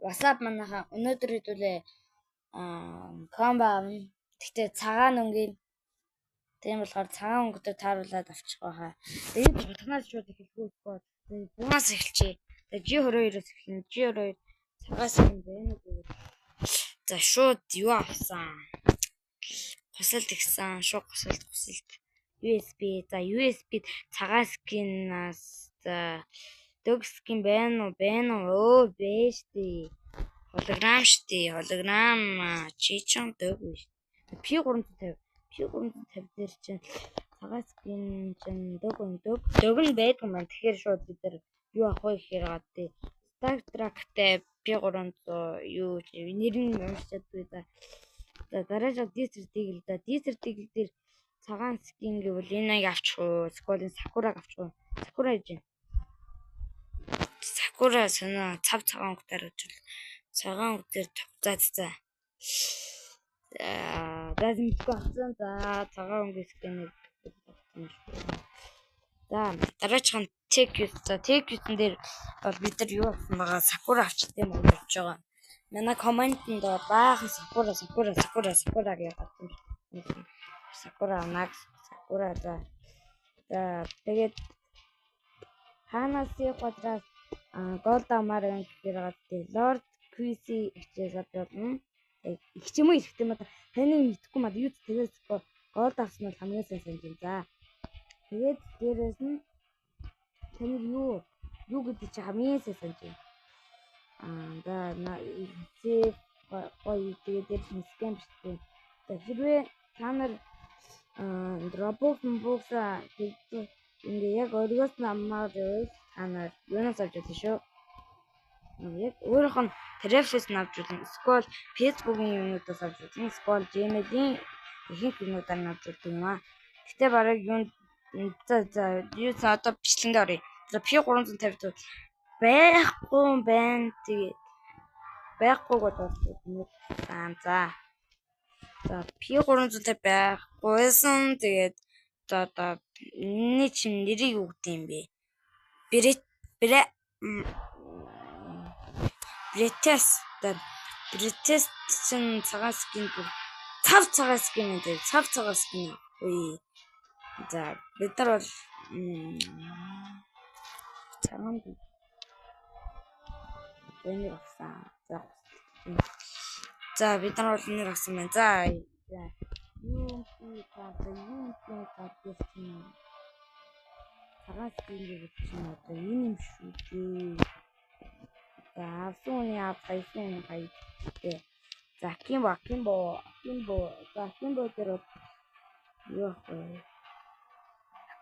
WhatsApp манайха өнөөдөр хэдүүлээ комбо авна. Гэхдээ цагаан өнгийн тийм болохоор цагаан өнгөтэй тааруулаад авчих байхаа. Тэгээд танаас шууд эхэлгүй бол бунаас эхэлчихье. Тэгээд G22-оос эхэлнэ. G22 цагаас юм байна уу? За шууд юу авсан? Гусалд ихсэн. Шууд гусалд. USB. За USB цагаан скинаас за дөг скин байна уу? Өө бэж тий. Холограм штий. Холограм чичэн дөг биш. P350 дээр чинь цагаан скин чинь дөг нь байдаг юм байна. Тэгэхээр шууд бид нар юу авах вэ гэхээр гадээ Star Trek-тэй P300 юу нэр нь уншчихгүй за. За дараагийн Desert Eagle да. Desert Eagle дээр цагаан скин гэвэл энэ авчих уу? Сколын Sakura авчих уу? Sakura гэж байна. Sakura санаа цав цагаан өнгөтэй гэж бол цагаан өнгө дээр за. Дазимтгүй авсан. За цагаан өнгөс скинээр за дараагийн TQ за TQ-н дээр бол бид нар юу авсан байгаа Sakura авчих тийм үү болж байгаа. Манай комментэнд баахан Sakura гэж гадсан. Sakura Max Sakura за тэгээд Ханасны квадрат голд амар юм гэхээр гадтай Lord QC хичээгээд болно. Их ч юм уу ихтэй маа таны мэдхгүй маа юу тэгээс голд авсан бол хамгийн сайн санаж байна. За тэгээд дээрээс нь таны юу гэдэг чи хамгийн сайн санаж байна. За гоё тэгээд дээр нь скэм биштэй. Хэрвээ та нар Roblox тэгтээ ингээ яг өөрөөс намаар та нар юунаас авч болно шүү. Яг өөрөөх нь Travis-ээс авч болно. Скол Facebook-ийн юмудаас авч болно. Скол Gmail-ийн ихэнх юмудаар авч болно юм аа. Гэтэ бараг юу за юу одоо бичлэнгээ оръё. За P350 байхгүй байна. Тэгээд байхгүй гэдэг юм. За P350 байгүйсэн. Тэгээд одоо энэ чинь нэрийг юу гэдэг юм бэ? Бретес чинь цагаан скин цав цагаан скин гэдэг. Цав цагаан скин. Үй. За бид нар бол цагаан энэ авсан. За бид нар бол энэ авсан байна. За юу цагаан скин гэдэг чинь одоо энэ юм шүү дээ. За авсан хайсан хайтэй. За Акимбо. За Акимбо дээр юу ах вэ?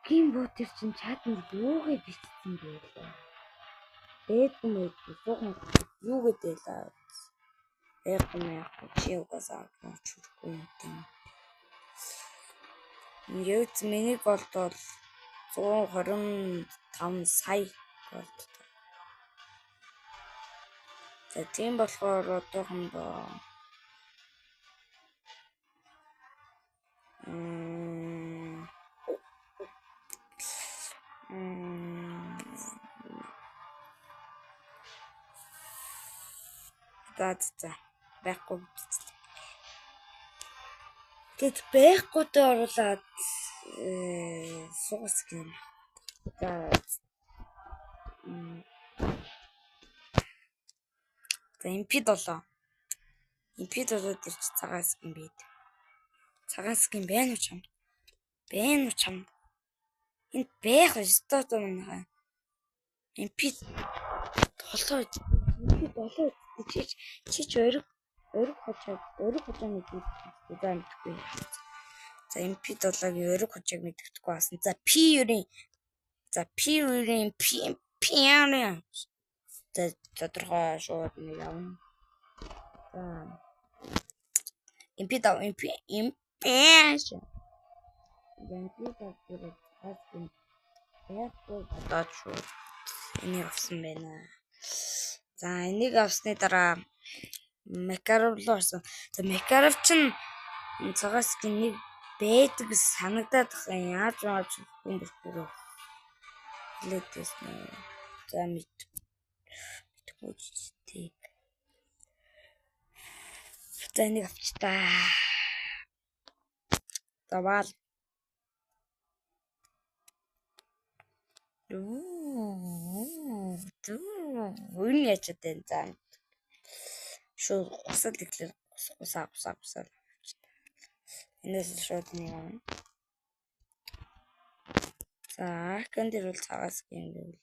Акимбо дээр чинь чатанд юугээ бичсэн бэ? Бэдмэд юу гэдэг л чи угаасаа чүрхгүй юм. Ингээд миний голд бол 125 сая голд. За тийм болохоор одоохондоо за байхгүй. Тэгэд байхгүйтэй оруулаад суус гин. За MP7 дээр цагаан скин байд. Цагаан скин байна уу чам? Энд байх ёстой юм. MP7 чи өрг хожоо мэдгүй. За MP7-гийн өрг хожоог мэддэхгүй басан. За P-ийн за тодорхой шууд нэг явна. За MP7 энийг авсан байна. За энийг авсны дараа Makarov руу орсон. За Makarov чинь цагаан скин нэг байдаг санагдаад байна. Яаж юм бэ? Лэдэс нэ. За мэдгүй. За энийг авчтаа. За вал. Үн яж дээ за. Шууд гусал иглээ гусаа. Энэс шууд нэг юм. За кандир бол цагаас гингээл.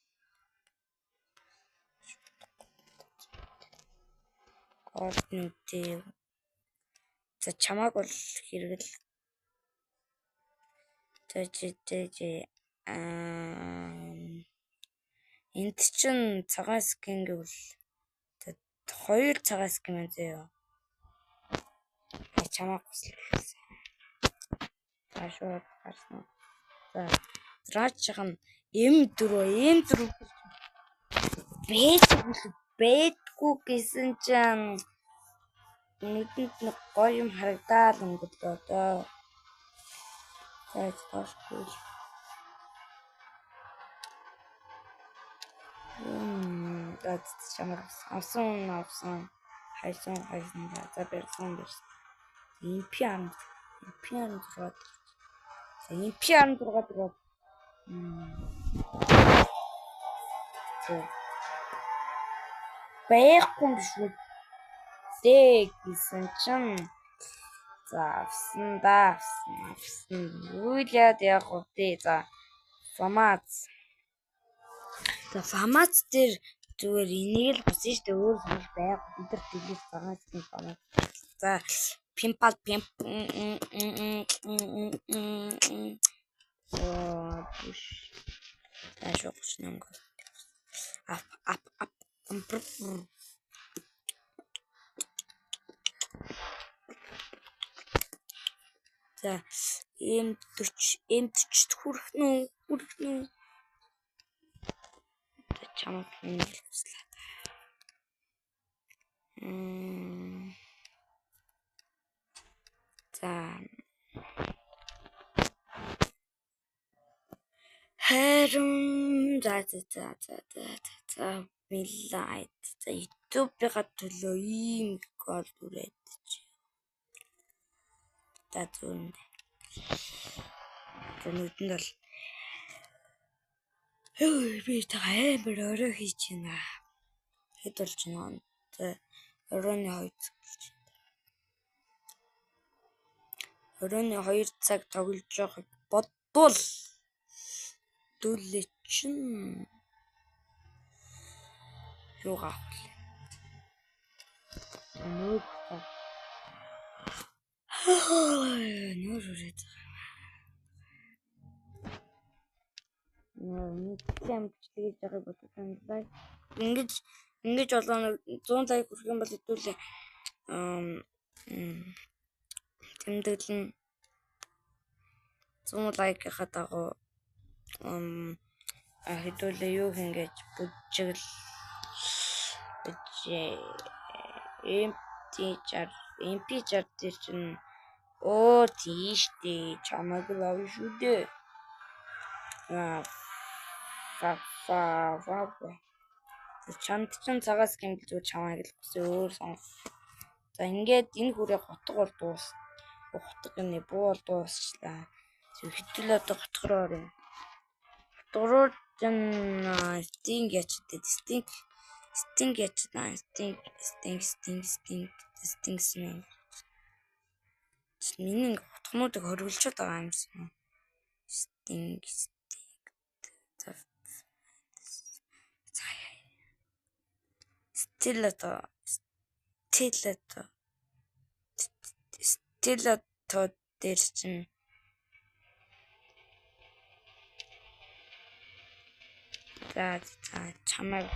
Орднуудыг за чамааг бол хэрэгэл энд чинь цагаас гингээл хоёр цагаас гэмэн зөө. Чамааг хүслээ. За шууд гарсан. За зраачихын M4 бэдгүй гэсэн чинь нүдэнд нэг гоё юм харагдаад өнгөдлөө дөө. Таашгүй. Дад чамаар авсан. Хайсан. За бэрсэн. Импиан зураад. Импиан зураад. Байхгүй биш үү? Гэсэн чинь за авсан. Үйл яг үгүй. За фамац. За фамац дээр зүгээр энийг л хүсэн шүү дээ. Өөр зүйл байгаад бид нар дэлгэж байгаа юм фамац. За пимпал. Буш. Ашигч нэмг. Ап. За M40 хүрэх нь. Чамд нэг хүслээ. За харин за билайт. За YouTube-ийн төлөө ийм гол үрээд чи. За зүнд. Нүдэнд бол би амар орой хийж байна. Хэд болж байна. За оройн 2 цаг тоглож байгааг бодвол дүүлээ чин юу gaaf вэ? Нөөд үрээд. Нэг бичлэгэж байгааг бодсон лайк. Ингэж болоо 100 лайк хүрэх юм бол хэдүүлээ тэмдэглэн 100 лайкийнхаа дагуу хэдүүлээ юу ингэж бүжигл MP60 дээр чинь тийштэй чамайг л авна шүү дээ. Чамд чинь цагаас гэмбэл зүгээр чамайг л хүсээ өөр сонс. За ингээд энэ хүрээ хотгоор дуус. Хотг энэ буу дуусчлаа. Хэдүүл одоо хотгороор юм. Хотгороор Sting ячдээ. Sting. Миний хотгонуудыг хоригдуулчиход байгаа юмсан. Sting. Stiletto дээр чинь за чамайг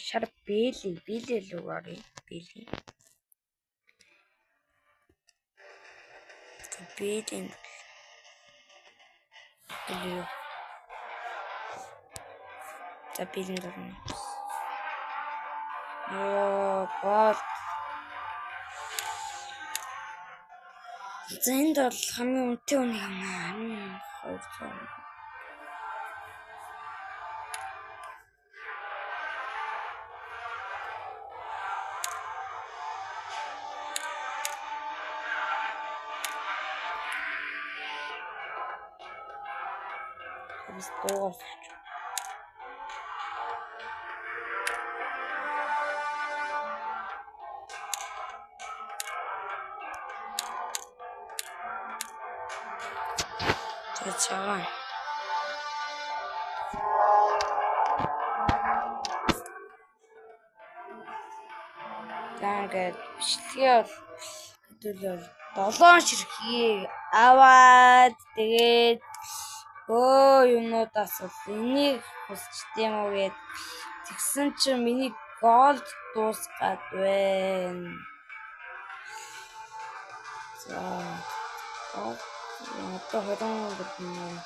шар бэлээ лугаар бэлээ. За бэлэн дөрөв. Гол. За энд бол хамгийн үнэтэй юм аа. 200. Тэрс дуугаас авч. Цагаан. Тэгээд бичлэгээ бол хэдүүлээ 7 ширхгийг аваад тэгээд юмнуудаас бол энийг хүсч тийм үү гээд тэгсэн чинь миний голд дуусгаад байна. За одоо 23 байна.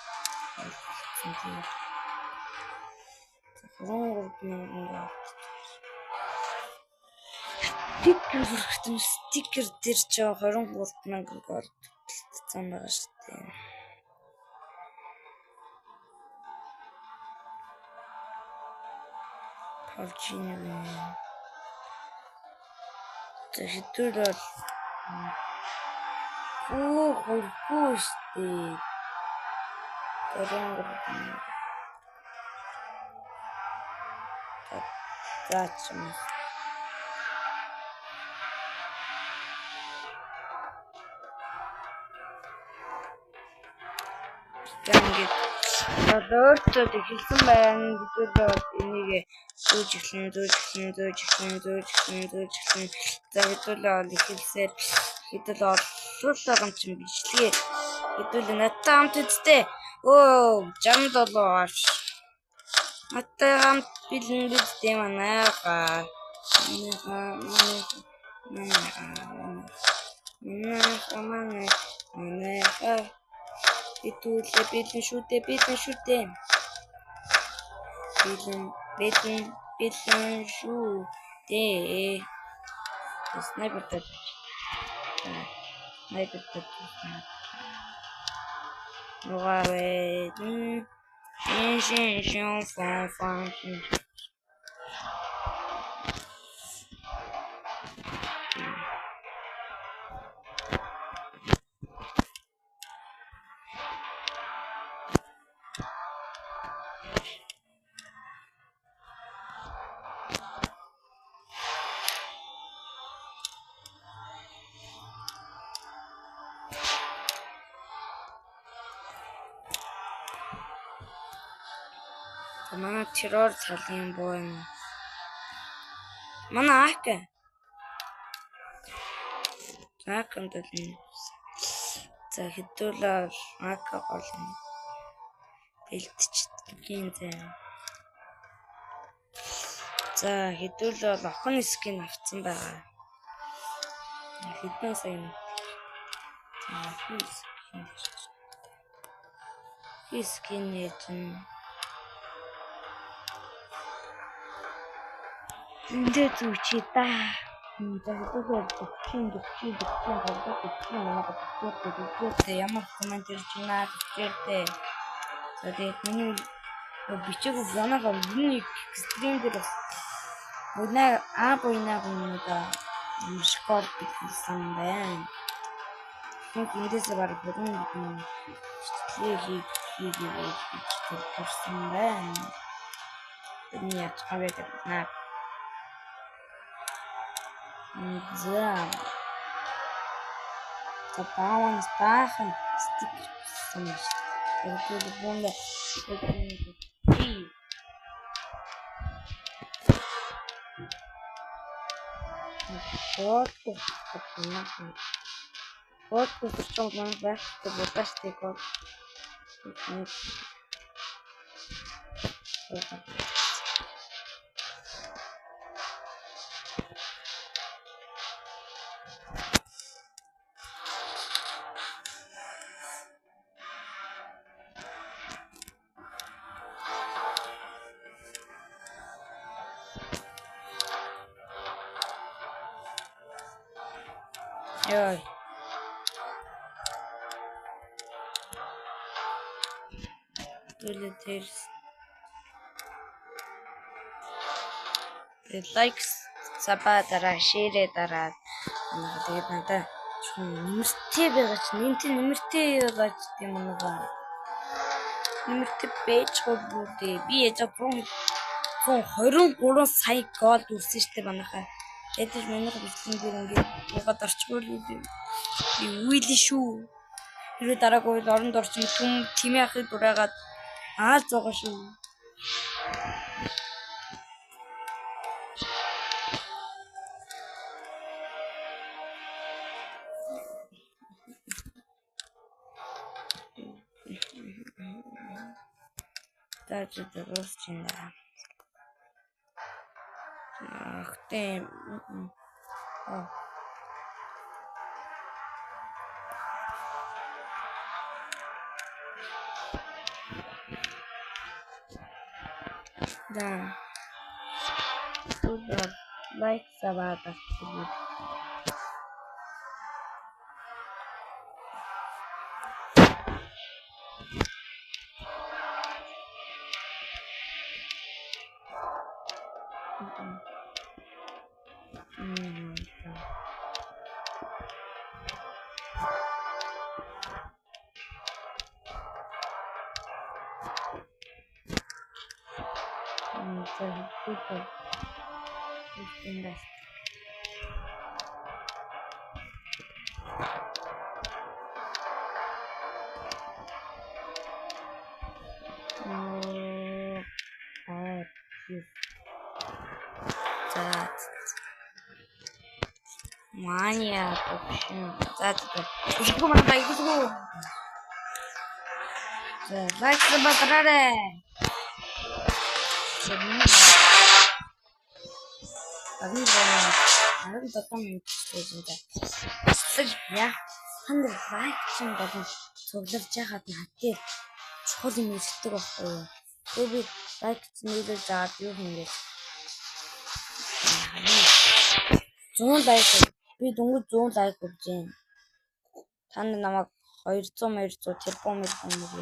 23 стикер дээр ч 23,000 голд тэлцсэн байгаа шүү дээ. Павчинэ. Хэдүүл бол хөргөө штэ. Заач юм. Ингээд өөртөө хэлсэн байна. Хэдүүл энийг зүүж эхлэн. За хэдүүл ихэлсээр хэдүүл олуулаа юм чинь бичлэгээ. Хэдүүл надтай хамт үсттэй. 67 аш. Надтай хамт бэлэн үсттэй манайхаа. Манайхаа. Хэдүүл бэлэн шүү дээ. Бэлэн шүү дээ. Снайпер тат. Нугавэ. Фан. Манай террор цалын боо юм. Манай ак. Акэндэл. За хэдүүл ак гол юм. Бэлтчихдээ зэ. За хэдүүл охин скин авцсан байгаа. Хэдэн сая. Скин ятэн. Эндээ зүчи та. Ямар комент ирж байна гэдэг. За тэгээд миний бичиг угнаа миний стрим дээр өнөө буйнаа школ бичсэн байна. Эндээс бараг бүгэн хийсэн байна. Энэ яц аваад наа. За. Tapawang stahan stick some. Itu bunda. Foto что нам даст, чтобы пасти код. Ой. Вылетелись. Лайкс сабаа дараа шеэрээ дараа тэгээд надаа нэмэртэй байгаа чинь нэмэртэй байж тийм нэг нэмэртэй байж гоо би яж 123 сая гол үрсэн штэ манайхаа. Ядаж манайх бичлэн дээр ингээд угаад орчмоор би үейлээ шүү. Хэрвээ дараагүй оронд орчин түм тимээ ахыг дураагаад аалж байгаа шүү. That's the roast in there. Ах тийм. Да. Тут лайк собака. Мания вообще. Ишку мана байгуулгүй. За, лайк забатраарэ. Арин дотор минут хийжээ. Я хандр лайк шин болон цугларж яхад надтай чухал юм хэлдэг байхгүй юу? Тэгээ би лайк нээлж заад юу хийгээд 100 лайк би дөнгөж 100 лайк өгч जैन. Танд намайг 200 тэрбум гэдэг.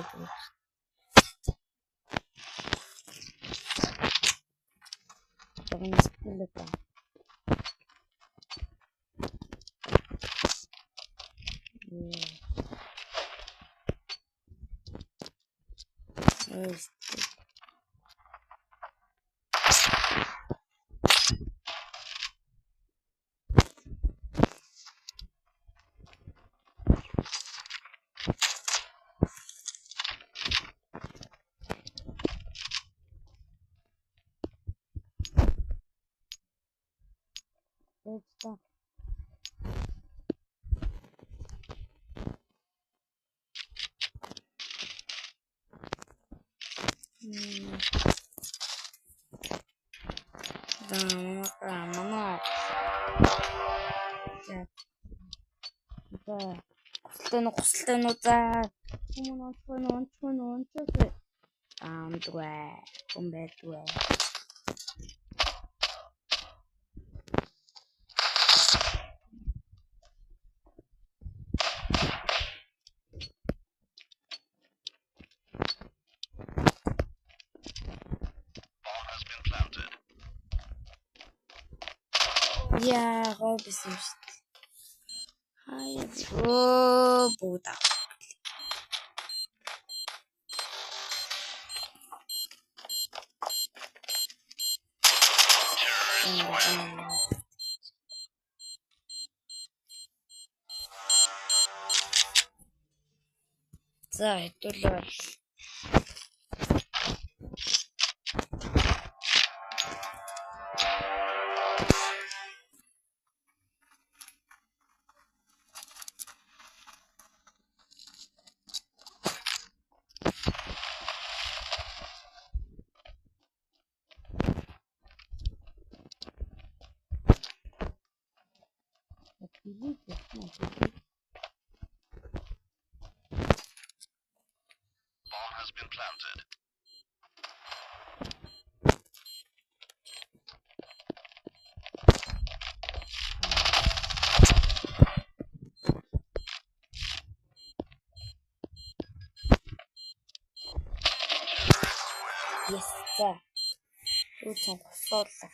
Мама. Гусалтай нь за. Онцгой. Амдгүй. Гомбэдгүй. Я робисэн шүү дээ. Хаяа буудаг. За хэдүүлээ. Yes, за. Юу ч госоолаа.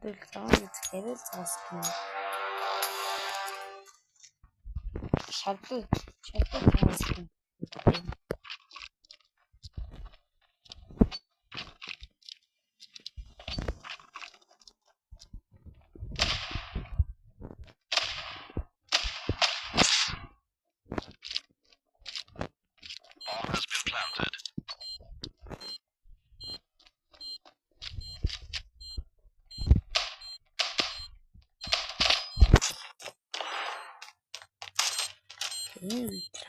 Тэгэл цаана Хэрэл цаас гин. Шавдаг цаас гин.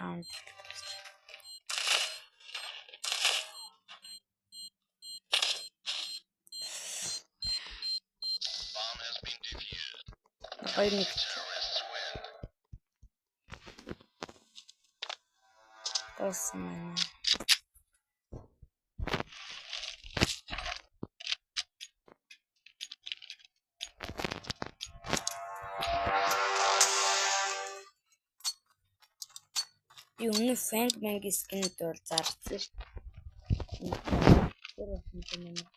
Round. Хоёр тоосон. Би өмнө Frank Mangy скинүүд бол зарцсан шүү дээ.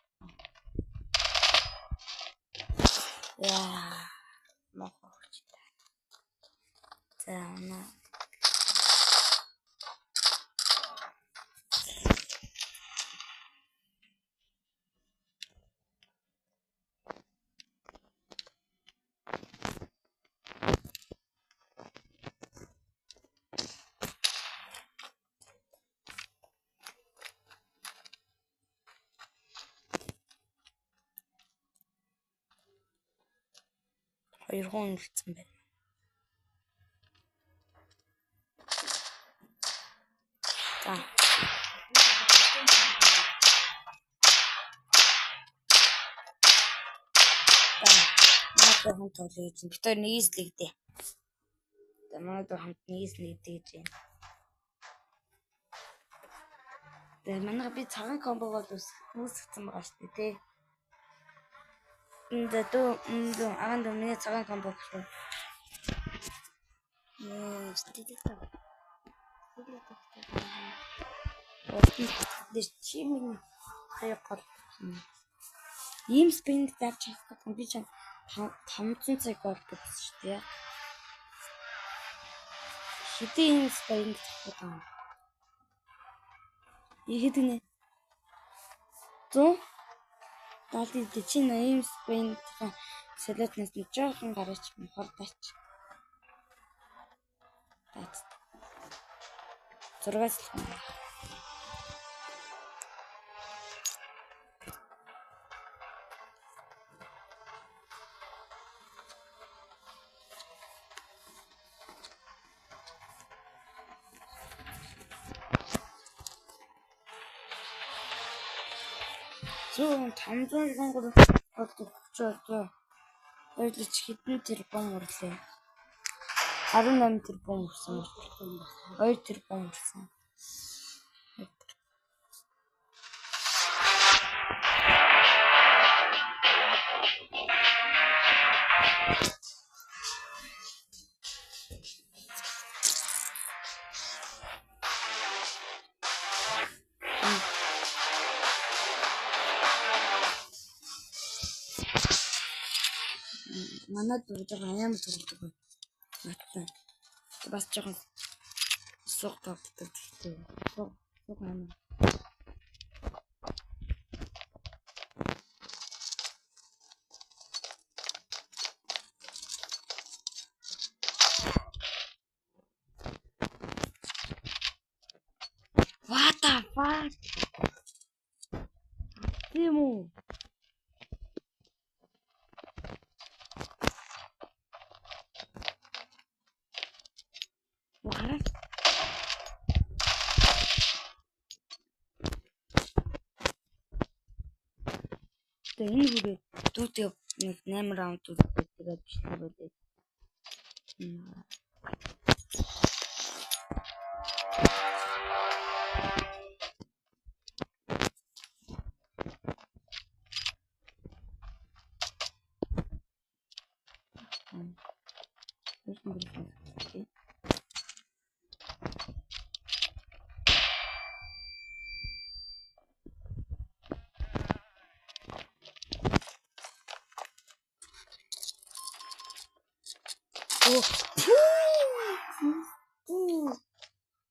Яа. Мохогч. За наа. Хоёр хүн үлдсэн байна. За. Манай хүн тоглоё гэж. Бид хоёр нийслэгдээ. За манай хамт нийслэгдээ гэж байна. Тэгээ манай би цагаан комбог бол үүсгэсэн байгаа шүү дээ. Энд агаан миний цагаан комбог шүү. Стидик тав. Дэс чимийн хаяг. Ийм спинг зарж чадах би ч 500 цаг болдог шүү дээ. Хэдийн ийм спинг зарах юм. Ихэд нэ 100 далид чи ийм спинг солиотнаас нь жоохон гараач мохордаач. Таац. Зургаас л байна. Зүүн 500 болдог очоо. Ойлч хитэн тэрбум урлаа. 18 тэрбум урсан. 2 тэрбум урсан. Манай дурж байгаа амар төрөлдөг байна. Наттай. Бас жоохон суг тавдаг гэхдээ. Суг амар. What the fuck? Тиму. Вара. Энэ бүрээ дүүтэй нэг 8 раунд үзээд бичлээ болоо.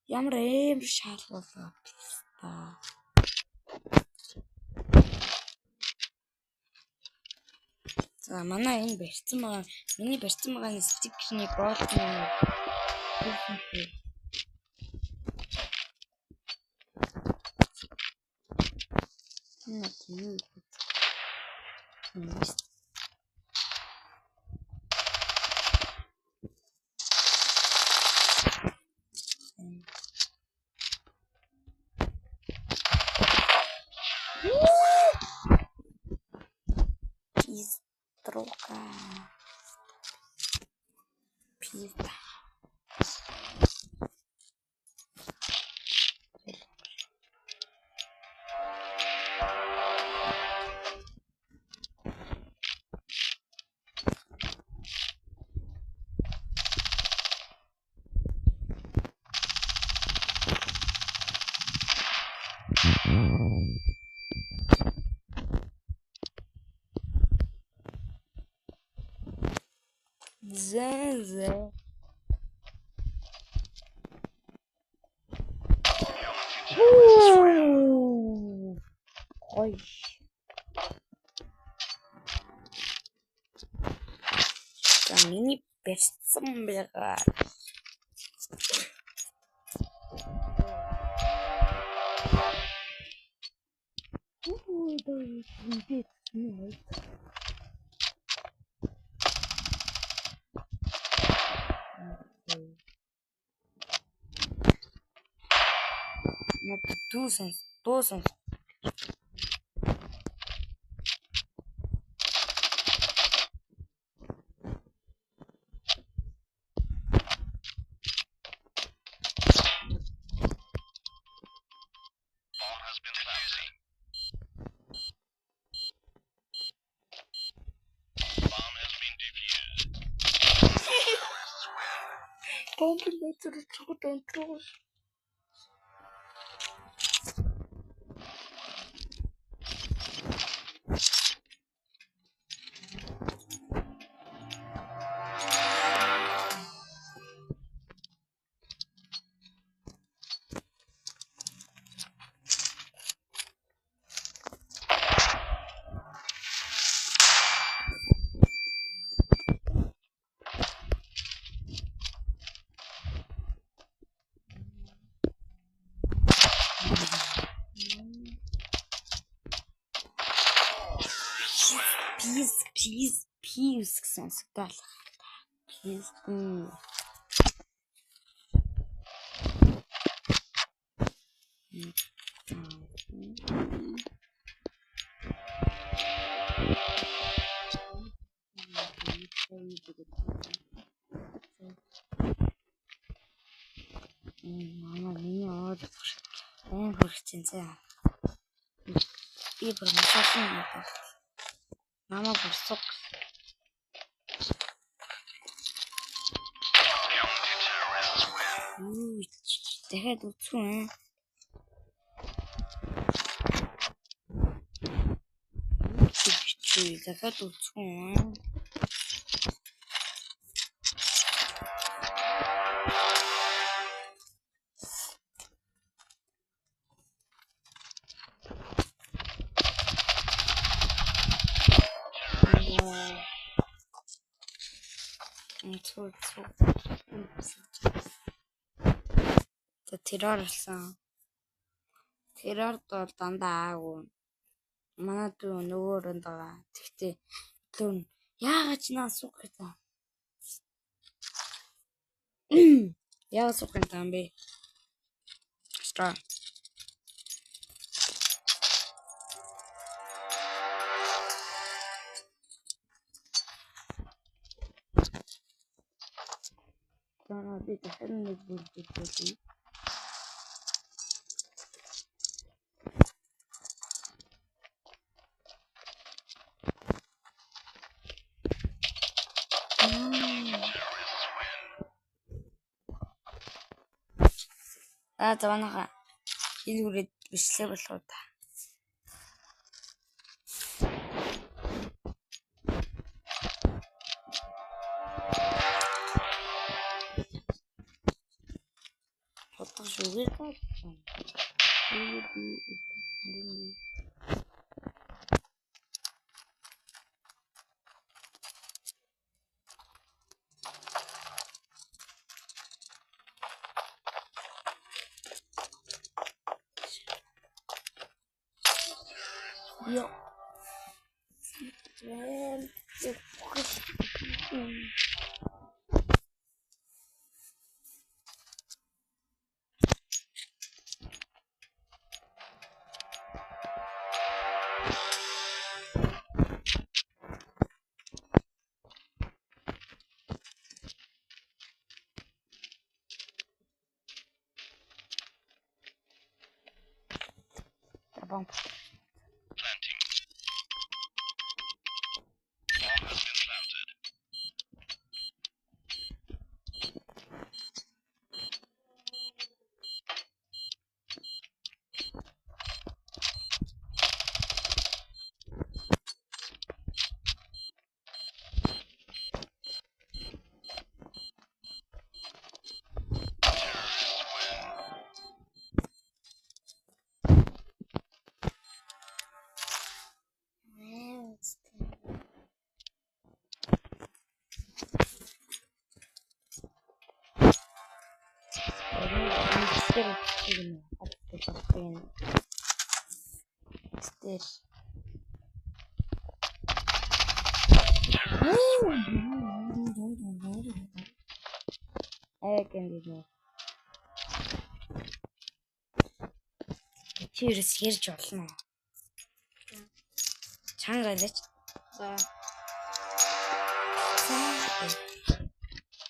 Ямар эм шалгуулаа та. За манай энэ барьсан байгаа. Миний барьсан байгаа стикерний голд юм. Трока. Пизда. Зэнзэ. Ой. За миний барьсан байгаа. Дуусан. Please гэсэн сэтгэл. Please. Мама миний оор хүрчихсэн. Би бүр насаасан юм. Мама бүрсэг. Дахиад үцгэн. Дахиад үцгэн. Тэрорсан. Тэрорд бол дандаа аагүй. Манай дүү нөгөөөрөнд байгаа. Тэгтээ лүн яагаад ч наа сух гэдэг. Яагаад сух гэдэг юм бэ? Стра. Тана би дахин нэг бүлдээ. Заванаага илүүрээд бичлээ болоо та. Бодох шүүгээр таасан. Yo. Well, Bom. Чирс хэрж болно. Чанга лээч. За.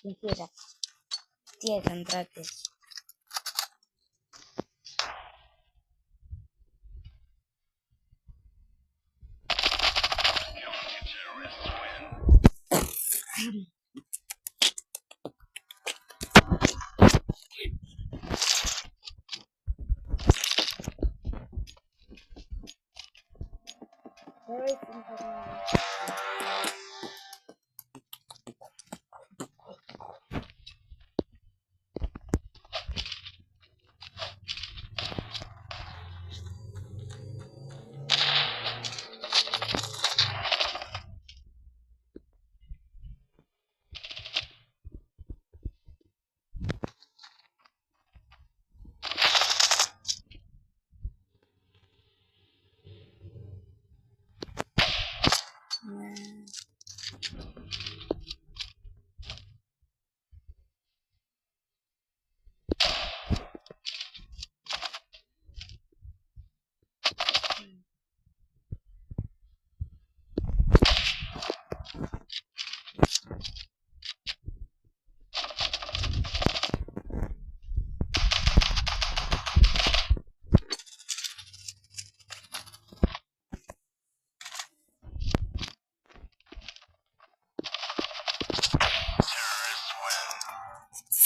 Инхира. Тиа контракт.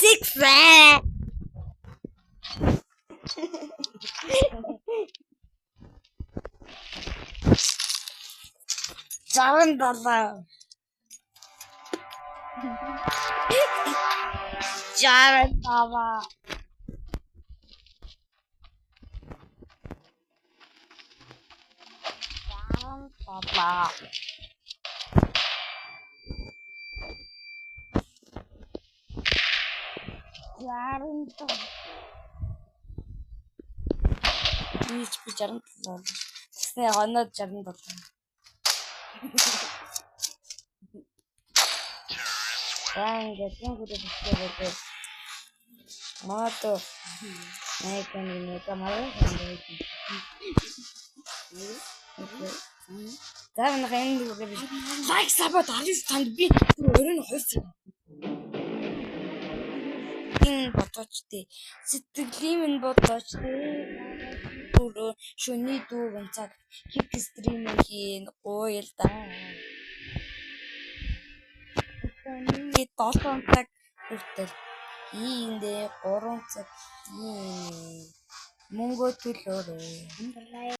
Six fat. Jalan dalam. Jalan dalam. Jalan dalam. Jalan dalam. Hiç bir canım dalam. Sen ona canım dalam. Ben geçen kutu bisiklet. Moto. Ne kendine kamalı sandım. Tabii ne bu kadar. Like sabah arıyoruz sandım bir öğren hoşsun. İn botoçtu. Сэтгэлийн botoçtu. Dulu şuni duvan tak. Hip streaming oil da. Ini toson tak хүртэл ийндээ 3 цаг ийм мөнгө төлөөрэй.